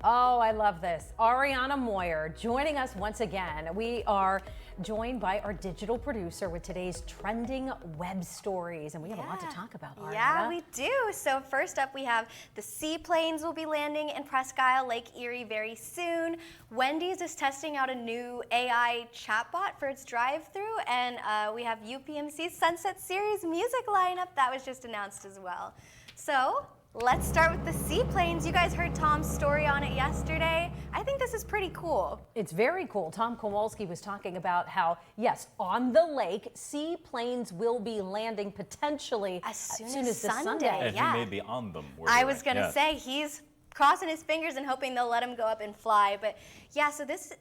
Oh, I love this. Ariana Moyer joining us once again. We are joined by our digital producer with today's trending web stories, and we have a lot to talk about, Ariana. Yeah, we do. So first up, we have the Seaplanes will be landing in Presque, Lake Erie very soon. Wendy's is testing out a new AI chatbot for its drive-thru, and we have UPMC's Sunset Series music lineup that was just announced as well. So let's start with the Seaplanes. You guys heard Tom's story on it yesterday. I think this is pretty cool. It's very cool. Tom Kowalski was talking about how, yes, on the lake, seaplanes will be landing potentially as soon as Sunday. And he may be on them. I was going to say, he's crossing his fingers and hoping they'll let him go up and fly. But yeah, so this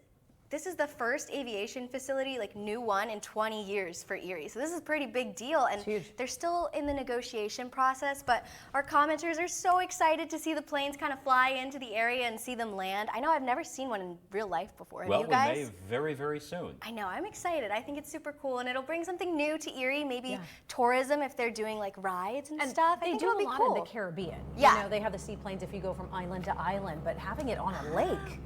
is the first aviation facility, like new one, in 20 years for Erie. So this is a pretty big deal, and they're still in the negotiation process, but our commenters are so excited to see the planes kind of fly into the area and see them land. I know I've never seen one in real life before. Have you guys? We may very, very soon. I know, I'm excited. I think it's super cool, and it'll bring something new to Erie, maybe tourism if they're doing like rides and stuff. They do a lot in the Caribbean. Yeah. You know, they have the seaplanes if you go from island to island, but having it on a lake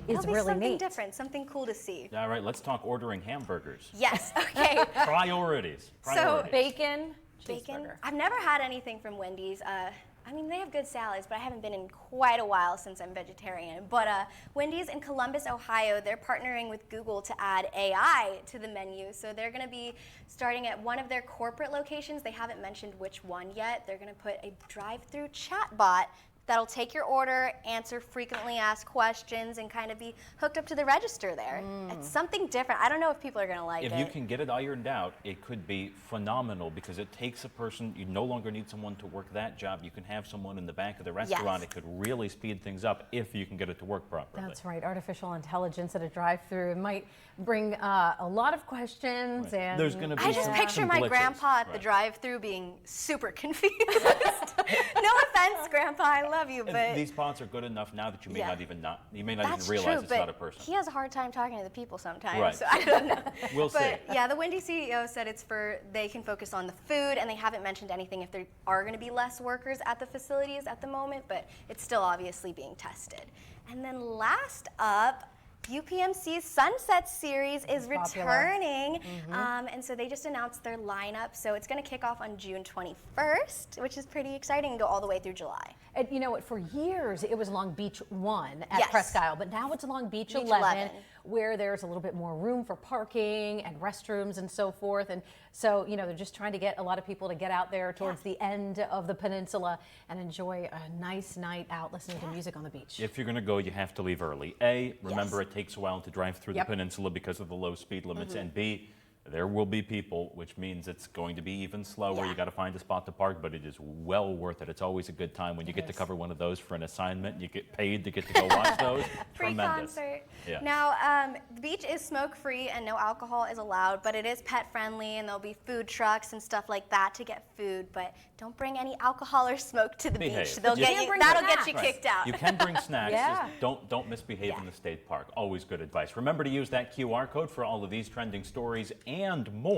is really something neat. Different, something cool to see. All right, let's talk ordering hamburgers. Yes, okay. Priorities. So bacon, cheeseburger. I've never had anything from Wendy's. I mean, they have good salads, but I haven't been in quite a while since I'm vegetarian. But Wendy's in Columbus, Ohio, they're partnering with Google to add AI to the menu. So they're going to be starting at one of their corporate locations. They haven't mentioned which one yet. They're going to put a drive-through chatbot that'll take your order, answer frequently asked questions, and kind of be hooked up to the register there. It's something different. I don't know if people are going to like it. If you can get it ironed out, it could be phenomenal because it takes a person. You no longer need someone to work that job. You can have someone in the back of the restaurant. It could really speed things up if you can get it to work properly. That's right. Artificial intelligence at a drive-through might bring a lot of questions. And there's going to be I just picture my grandpa at the drive-through being super confused. No offense, Grandpa. I love you, but these bots are good enough now that you may not even even realize it's but not a person. He has a hard time talking to the people sometimes, right. so I don't know. We'll see. But yeah, the Wendy CEO said it's they can focus on the food, and they haven't mentioned anything if there are going to be less workers at the facilities at the moment, but it's still obviously being tested. And then last up, UPMC's Sunset Series is returning, and so they just announced their lineup. So it's going to kick off on June 21st, which is pretty exciting, and go all the way through July. And you know what, for years it was Long Beach 1 at Presque, but now it's Long Beach 11, where there's a little bit more room for parking and restrooms and so forth. And so, you know, they're just trying to get a lot of people to get out there towards the end of the peninsula and enjoy a nice night out listening to music on the beach. If you're going to go, you have to leave early. Remember it takes a while to drive through the peninsula because of the low speed limits, and B, there will be people, which means it's going to be even slower. You got to find a spot to park, but it is well worth it. It's always a good time when you get to cover one of those for an assignment. You get paid to get to go watch those. Free Tremendous. concert. Yeah. Now, the beach is smoke-free and no alcohol is allowed, but it is pet-friendly, and there'll be food trucks and stuff like that to get food. But don't bring any alcohol or smoke to the beach. That'll get you kicked out. You can bring snacks. Just don't misbehave in the state park. Always good advice. Remember to use that QR code for all of these trending stories and more.